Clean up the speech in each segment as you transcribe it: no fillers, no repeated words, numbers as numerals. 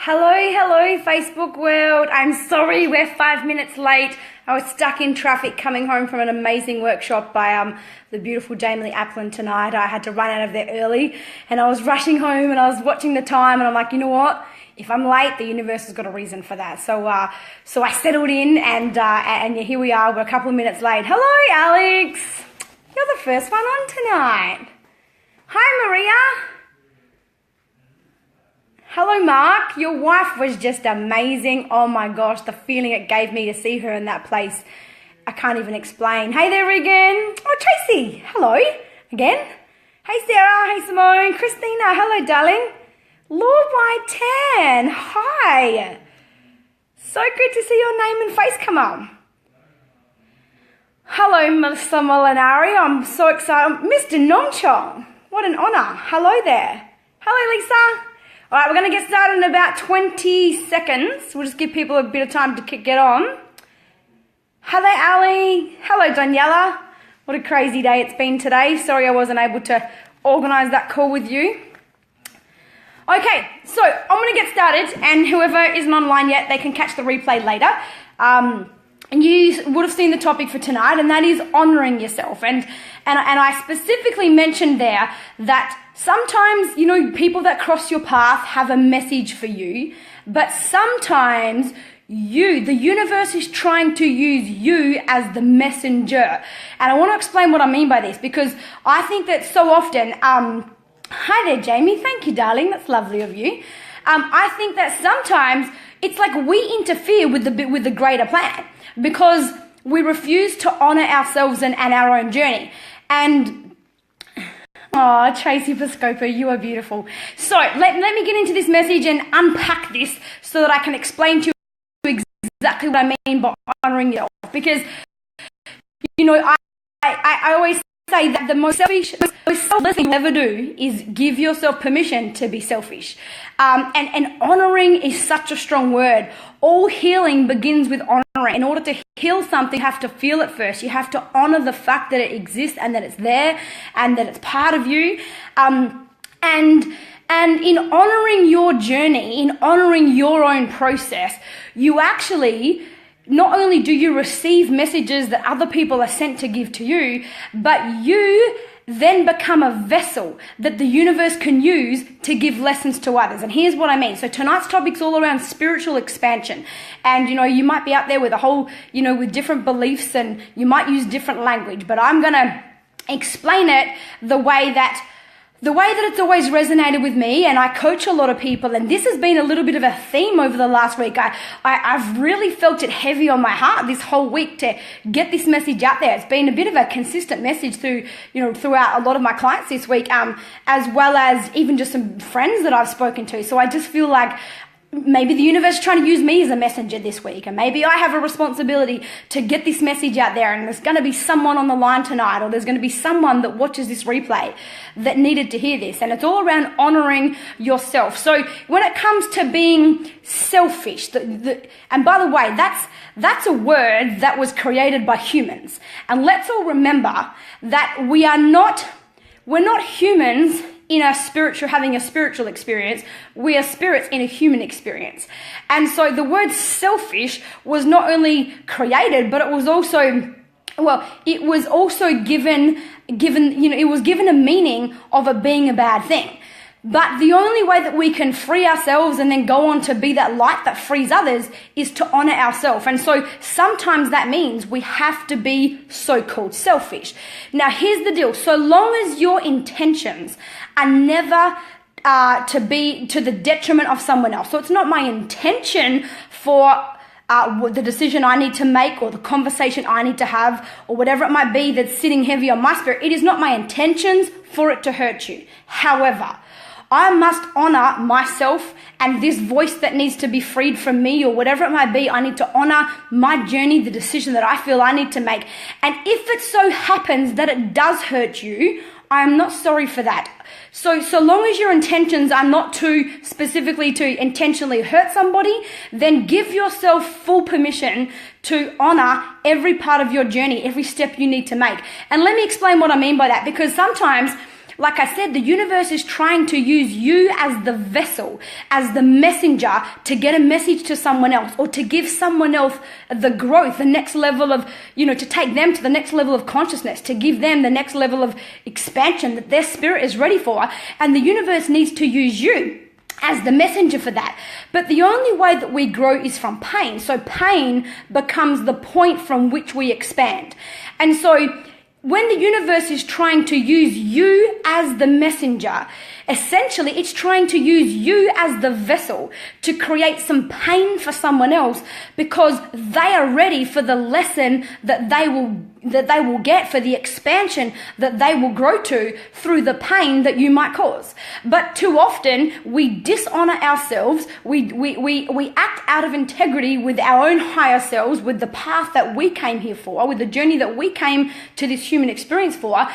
Hello, Facebook world. I'm sorry we're 5 minutes late. I was stuck in traffic coming home from an amazing workshop by the beautiful Jamie Lee Applin tonight. I had to run out of there early and I was rushing home and I was watching the time and I'm like, you know what? If I'm late, the universe has got a reason for that. So I settled in and here we are. We're a couple of minutes late. Hello, Alex. You're the first one on tonight. Hi, Maria. Hello, Mark. Your wife was just amazing. Oh my gosh, the feeling it gave me to see her in that place, I can't even explain. Hey there, Regan. Oh, Tracy. Hello. Again. Hey, Sarah. Hey, Simone. Christina. Hello, darling. Lord Y10. Hi. So good to see your name and face come up. Hello, Melissa Molinari. I'm so excited. Mr. Nomchong. What an honor. Hello there. Hello, Lisa. All right, we're going to get started in about 20 seconds. We'll just give people a bit of time to get on. Hello, Ali. Hello, Daniela. What a crazy day it's been today. Sorry I wasn't able to organise that call with you. Okay, so I'm going to get started, and whoever isn't online yet, they can catch the replay later. And you would have seen the topic for tonight, and that is honouring yourself. And I specifically mentioned there that sometimes, you know, people that cross your path have a message for you, but sometimes the universe is trying to use you as the messenger. And I want to explain what I mean by this, because I think that so often, hi there, Jamie. Thank you, darling. That's lovely of you. I think that sometimes it's like we interfere with the greater plan because we refuse to honour ourselves and our own journey. And oh, Tracy Piscopo, you are beautiful. So let me get into this message and unpack this so that I can explain to you exactly what I mean by honouring yourself. Because, you know, I always say that the most selfish thing you'll ever do is give yourself permission to be selfish. And honouring is such a strong word. All healing begins with honouring. In order to heal something, you have to feel it first. You have to honour the fact that it exists and that it's there and that it's part of you. And in honouring your journey, in honouring your own process, you actually, not only do you receive messages that other people are sent to give to you, but you then become a vessel that the universe can use to give lessons to others. And here's what I mean. So tonight's topic's all around spiritual expansion. And, you know, you might be out there with a whole, you know, with different beliefs and you might use different language, but I'm going to explain it the way that it's always resonated with me. And I coach a lot of people, and this has been a little bit of a theme over the last week. I've really felt it heavy on my heart this whole week to get this message out there. It's been a bit of a consistent message throughout a lot of my clients this week, as well as even just some friends that I've spoken to. So I just feel like maybe the universe is trying to use me as a messenger this week, and maybe I have a responsibility to get this message out there, and there's going to be someone on the line tonight, or there's going to be someone that watches this replay that needed to hear this. And it's all around honouring yourself. So when it comes to being selfish, and by the way, that's a word that was created by humans. And let's all remember that we're not humans having a spiritual experience. We are spirits in a human experience. And so the word selfish was not only created, but it was also given, you know, it was given a meaning of it being a bad thing. But the only way that we can free ourselves and then go on to be that light that frees others is to honor ourselves. And so sometimes that means we have to be so-called selfish. Now, here's the deal. So long as your intentions are never to be to the detriment of someone else. So it's not my intention for the decision I need to make or the conversation I need to have or whatever it might be that's sitting heavy on my spirit. It is not my intentions for it to hurt you. However, I must honor myself and this voice that needs to be freed from me or whatever it might be. I need to honor my journey, the decision that I feel I need to make. And if it so happens that it does hurt you, I am not sorry for that. So long as your intentions are not specifically to intentionally hurt somebody, then give yourself full permission to honor every part of your journey, every step you need to make. And let me explain what I mean by that, because sometimes like I said, the universe is trying to use you as the vessel, as the messenger to get a message to someone else, or to give someone else the growth, the next level of, to take them to the next level of consciousness, to give them the next level of expansion that their spirit is ready for. And the universe needs to use you as the messenger for that. But the only way that we grow is from pain. So pain becomes the point from which we expand. And so when the universe is trying to use you as the messenger, essentially it's trying to use you as the vessel to create some pain for someone else, because they are ready for the lesson that they will get, for the expansion that they will grow to through the pain that you might cause. But too often we dishonor ourselves. We act out of integrity with our own higher selves, with the path that we came here for, with the journey that we came to this human experience for,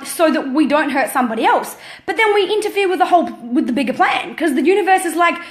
so that we don't hurt somebody else. But then we interfere with the bigger plan, because the universe is like,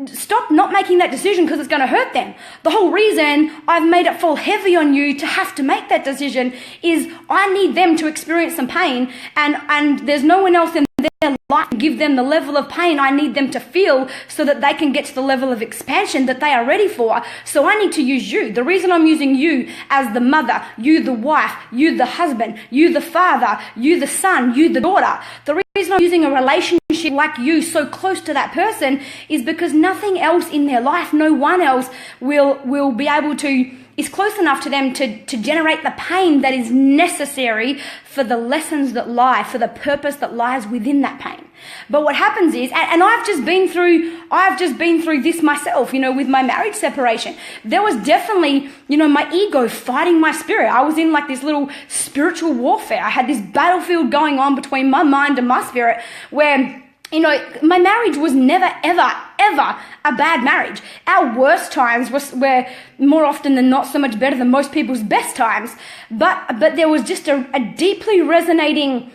stop not making that decision because it's going to hurt them. The whole reason I've made it fall heavy on you to have to make that decision is I need them to experience some pain, and there's no one else in their life to give them the level of pain I need them to feel so that they can get to the level of expansion that they are ready for. So I need to use you. The reason I'm using you as the mother, you the wife, you the husband, you the father, you the son, you the daughter. The reason I'm using a relationship like you so close to that person is because nothing else in their life, no one else will be able to, is close enough to them to generate the pain that is necessary for the lessons that lie, for the purpose that lies within that pain. But what happens is, and I've just been through this myself, with my marriage separation. There was definitely, my ego fighting my spirit. I was in like this little spiritual warfare. I had this battlefield going on between my mind and my spirit where, my marriage was never, ever, ever a bad marriage. Our worst times were more often than not so much better than most people's best times. But there was just a deeply resonating,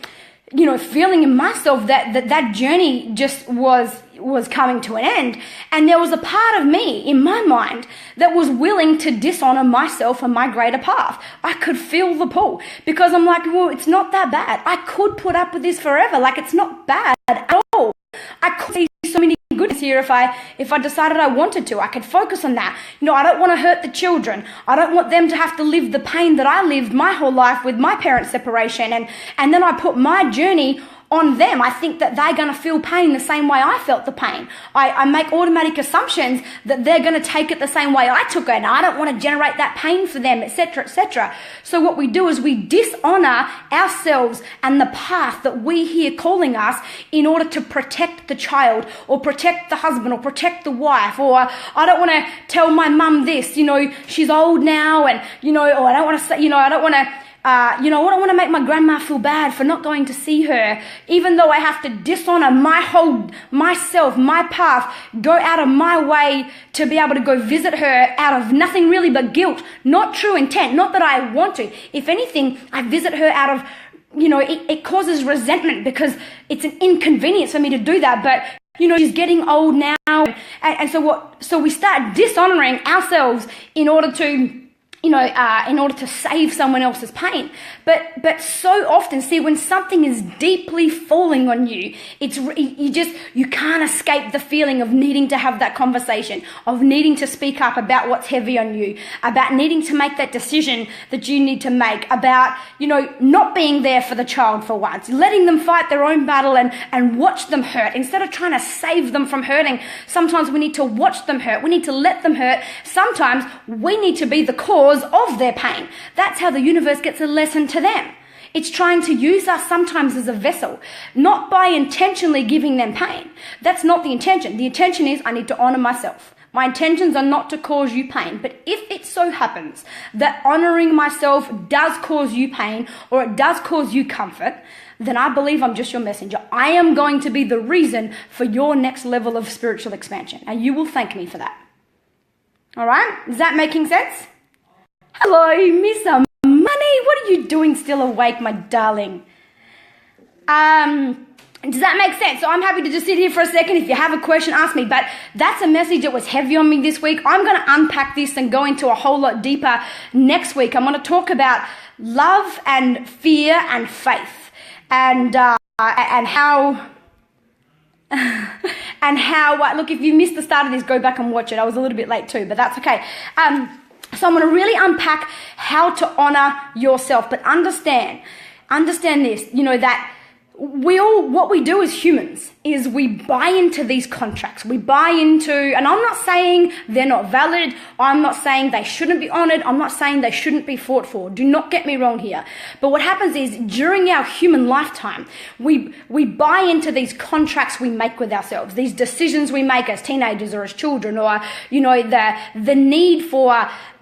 feeling in myself that journey just was coming to an end. And there was a part of me in my mind that was willing to dishonor myself and my greater path. I could feel the pull, because I'm like, well, it's not that bad. I could put up with this forever. Like, it's not bad at all. I could see so many goodness here if I decided I wanted to. I could focus on that. I don't want to hurt the children. I don't want them to have to live the pain that I lived my whole life with my parents' separation. And then I put my journey on them. I think that they're going to feel pain the same way I felt the pain. I make automatic assumptions that they're going to take it the same way I took it, and I don't want to generate that pain for them, etc., etc. So what we do is we dishonor ourselves and the path that we hear calling us in order to protect the child, or protect the husband, or protect the wife, or I don't want to tell my mum this, she's old now, and, or I don't want to say, I don't want to, I don't want to make my grandma feel bad for not going to see her, even though I have to dishonor myself, my path, go out of my way to be able to go visit her out of nothing really but guilt, not true intent, not that I want to. If anything, I visit her out of, it causes resentment because it's an inconvenience for me to do that. But she's getting old now, and so we start dishonoring ourselves in order to save someone else's pain. But so often, see, when something is deeply falling on you, you can't escape the feeling of needing to have that conversation, of needing to speak up about what's heavy on you, about needing to make that decision that you need to make, about, not being there for the child for once, letting them fight their own battle and watch them hurt instead of trying to save them from hurting. Sometimes we need to watch them hurt. We need to let them hurt. Sometimes we need to be the cause of their pain. That's how the universe gets a lesson to them. It's trying to use us sometimes as a vessel, not by intentionally giving them pain. That's not the intention. The intention is I need to honor myself. My intentions are not to cause you pain. But if it so happens that honoring myself does cause you pain, or it does cause you comfort, then I believe I'm just your messenger. I am going to be the reason for your next level of spiritual expansion. And you will thank me for that. All right? Is that making sense? Hello, Miss Money. What are you doing still awake, my darling? Does that make sense? So I'm happy to just sit here for a second. If you have a question, ask me. But that's a message that was heavy on me this week. I'm going to unpack this and go into a whole lot deeper next week. I'm going to talk about love and fear and faith. And and how and how, look, if you missed the start of this, go back and watch it. I was a little bit late too, but that's okay. So I'm going to really unpack how to honor yourself, but understand this, that what we do as humans is we buy into these contracts. We buy into, and I'm not saying they're not valid. I'm not saying they shouldn't be honored. I'm not saying they shouldn't be fought for. Do not get me wrong here. But what happens is during our human lifetime, we buy into these contracts we make with ourselves, these decisions we make as teenagers or as children, or, the need for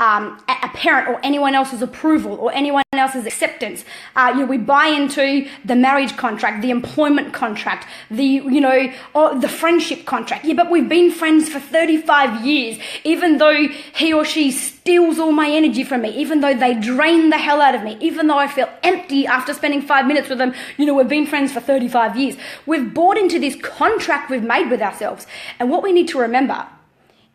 a parent or anyone else's approval or anyone else's acceptance. We buy into the marriage contract, the employment contract, the friendship contract. Yeah, but we've been friends for 35 years, even though he or she steals all my energy from me, even though they drain the hell out of me, even though I feel empty after spending 5 minutes with them. We've been friends for 35 years. We've bought into this contract we've made with ourselves. And what we need to remember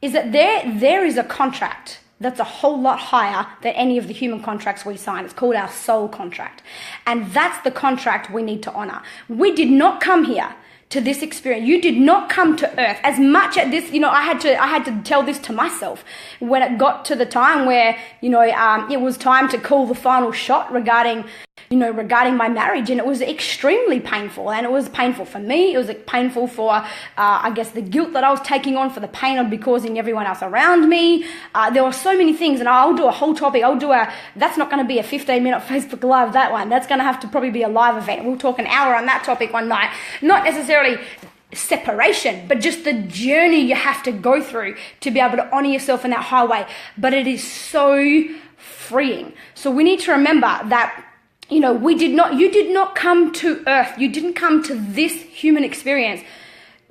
is that there is a contract that's a whole lot higher than any of the human contracts we sign. It's called our soul contract. And that's the contract we need to honor. We did not come here to this experience. You did not come to earth. As much at this, I had to tell this to myself when it got to the time where, it was time to call the final shot regarding my marriage, and it was extremely painful. And it was painful for me. It was painful for, the guilt that I was taking on, for the pain I'd be causing everyone else around me. There were so many things, and I'll do a whole topic. That's not going to be a 15-minute Facebook Live, that one. That's going to have to probably be a live event. We'll talk an hour on that topic one night. Not necessarily separation, but just the journey you have to go through to be able to honor yourself in that highway. But it is so freeing. So we need to remember that you did not come to earth. You didn't come to this human experience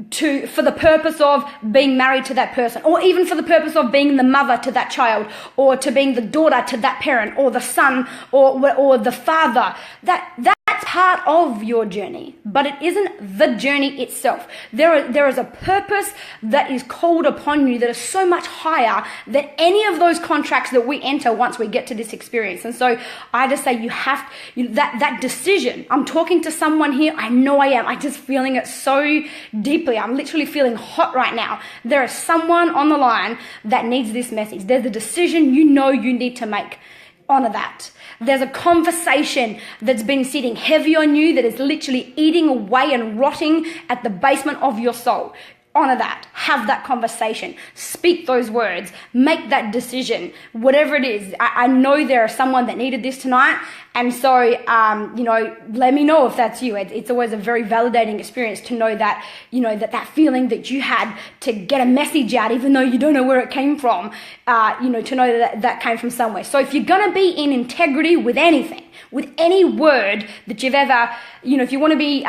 for the purpose of being married to that person, or even for the purpose of being the mother to that child, or to being the daughter to that parent, or the son, or the father. That's part of your journey, but it isn't the journey itself. There is a purpose that is called upon you that is so much higher than any of those contracts that we enter once we get to this experience. And so I just say that decision. I'm talking to someone here. I know I am. I'm just feeling it so deeply. I'm literally feeling hot right now. There is someone on the line that needs this message. There's a decision you need to make. Honor that. There's a conversation that's been sitting heavy on you that is literally eating away and rotting at the basement of your soul. Honor that. Have that conversation. Speak those words. Make that decision. Whatever it is. I know there is someone that needed this tonight. And so, let me know if that's you. It's always a very validating experience to know that, that feeling that you had to get a message out, even though you don't know where it came from, to know that came from somewhere. So if you're going to be in integrity with anything, with any word that you've ever, if you want to be,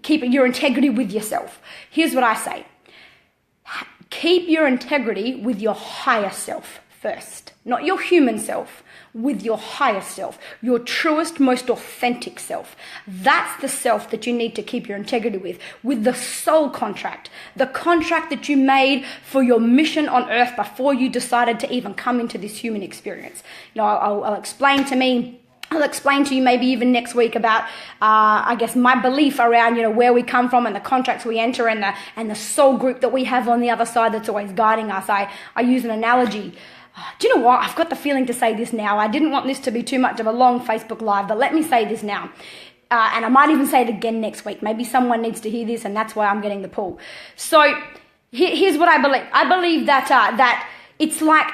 keep your integrity with yourself, here's what I say. Keep your integrity with your higher self first, not your human self, with your higher self, your truest, most authentic self. That's the self that you need to keep your integrity with the soul contract, the contract that you made for your mission on earth before you decided to even come into this human experience. I'll explain to you maybe even next week about, my belief around, where we come from and the contracts we enter and the soul group that we have on the other side that's always guiding us. I use an analogy. Do you know what? I've got the feeling to say this now. I didn't want this to be too much of a long Facebook Live, but let me say this now. And I might even say it again next week. Maybe someone needs to hear this, and that's why I'm getting the pull. So here's what I believe. I believe that it's like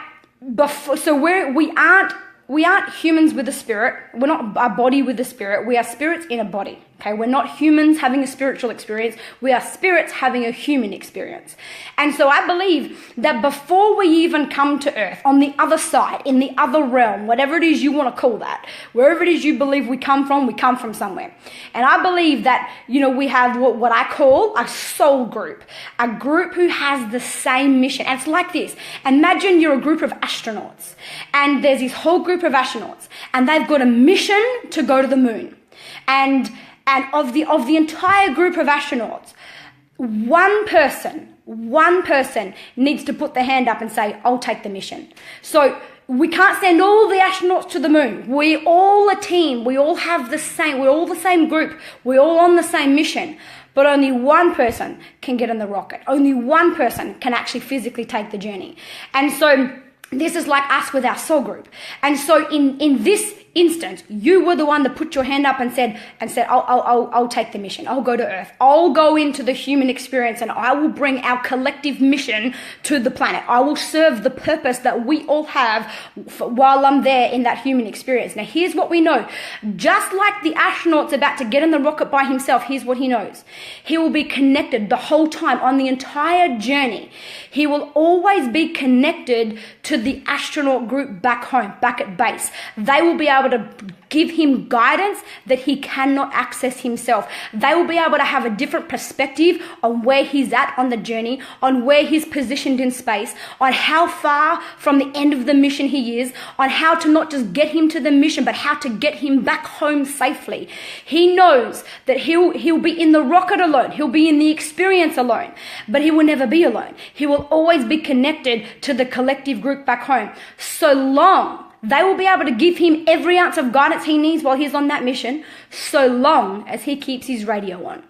before. So we aren't humans with a spirit. We're not a body with a spirit. We are spirits in a body. Okay, we're not humans having a spiritual experience. We are spirits having a human experience. And so I believe that before we even come to earth, on the other side, in the other realm, whatever it is you want to call that, wherever it is you believe we come from somewhere. And I believe that, we have what I call a soul group, a group who has the same mission. And it's like this. Imagine you're a group of astronauts, and there's this whole group of astronauts, and they've got a mission to go to the moon. And of the entire group of astronauts, one person needs to put their hand up and say, I'll take the mission. So we can't send all the astronauts to the moon. We all a team. We all have we're all the same group. We're all on the same mission. But only one person can get in the rocket. Only one person can actually physically take the journey. And so this is like us with our soul group. And so in this instance, you were the one that put your hand up and said, I'll take the mission. I'll go to Earth. I'll go into the human experience and I will bring our collective mission to the planet. I will serve the purpose that we all have while I'm there in that human experience. Now, here's what we know. Just like the astronaut's about to get in the rocket by himself, here's what he knows. He will be connected the whole time on the entire journey. He will always be connected to the astronaut group back home, back at base. They will be able to give him guidance that he cannot access himself. They will be able to have a different perspective on where he's at on the journey, on where he's positioned in space, on how far from the end of the mission he is, on how to not just get him to the mission, but how to get him back home safely. He knows that he'll be in the rocket alone. He'll be in the experience alone, but he will never be alone. He will always be connected to the collective group back home. So long they will be able to give him every ounce of guidance he needs while he's on that mission, so long as he keeps his radio on.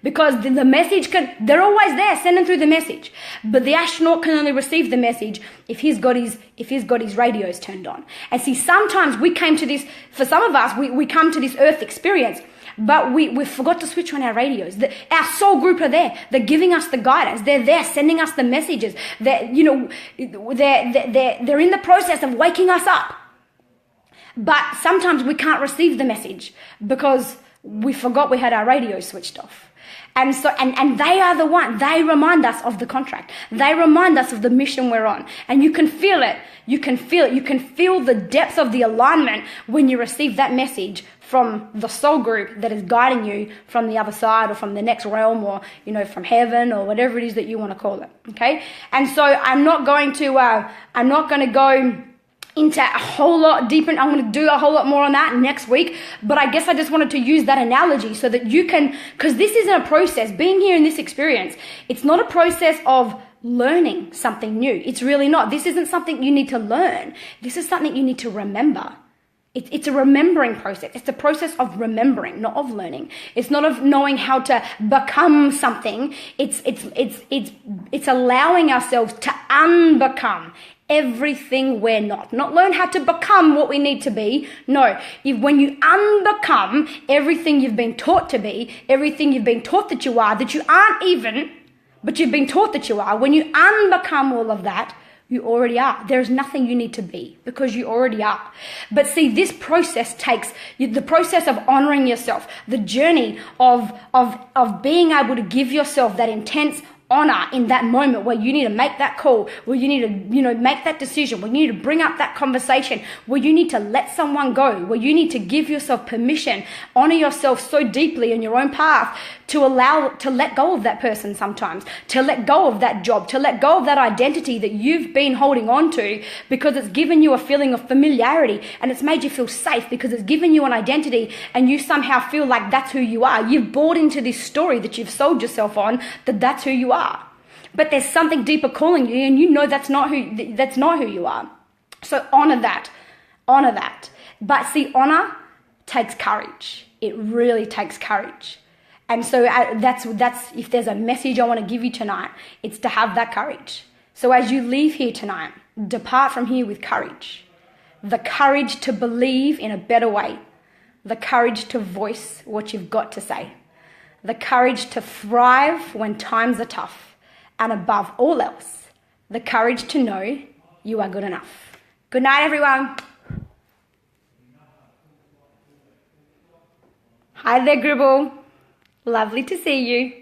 Because the message they're always there sending through the message. But the astronaut can only receive the message if he's got his radios turned on. And see, sometimes we came to this, for some of us, we come to this Earth experience, but we forgot to switch on our radios. Our soul group are there. They're giving us the guidance. They're there sending us the messages. They're in the process of waking us up. But sometimes we can't receive the message because we forgot we had our radio switched off. And so, and they are the one, they remind us of the contract. They remind us of the mission we're on. And you can feel it. You can feel it. You can feel the depth of the alignment when you receive that message from the soul group that is guiding you from the other side or from the next realm or, from heaven or whatever it is that you want to call it. Okay. And so I'm not going to go into a whole lot deeper. I'm going to do a whole lot more on that next week. But I guess I just wanted to use that analogy so that you can, because this isn't a process. Being here in this experience, it's not a process of learning something new. It's really not. This isn't something you need to learn. This is something you need to remember. It's a remembering process. It's a process of remembering, not of learning. It's not of knowing how to become something. It's allowing ourselves to unbecome everything we're not. Not learn how to become what we need to be. No. When you unbecome everything you've been taught to be, everything you've been taught that you are, that you aren't even, but you've been taught that you are, when you unbecome all of that, you already are. There's nothing you need to be because you already are. But see, this process takes the process of honoring yourself, the journey of being able to give yourself that intense honor in that moment where you need to make that call, where you need to, make that decision, where you need to bring up that conversation, where you need to let someone go, where you need to give yourself permission, honor yourself so deeply in your own path to let go of that person sometimes, to let go of that job, to let go of that identity that you've been holding on to because it's given you a feeling of familiarity and it's made you feel safe because it's given you an identity and you somehow feel like that's who you are. You've bought into this story that you've sold yourself on, that's who you are. But there's something deeper calling you and that's not who you are. So honor that. But see, honor takes courage. It really takes courage. And so that's if there's a message I want to give you tonight, it's to have that courage. So as you leave here tonight, depart from here with courage. The courage to believe in a better way. The courage to voice what you've got to say. The courage to thrive when times are tough. And above all else, the courage to know you are good enough. Good night, everyone. Hi there, Gribble. Lovely to see you.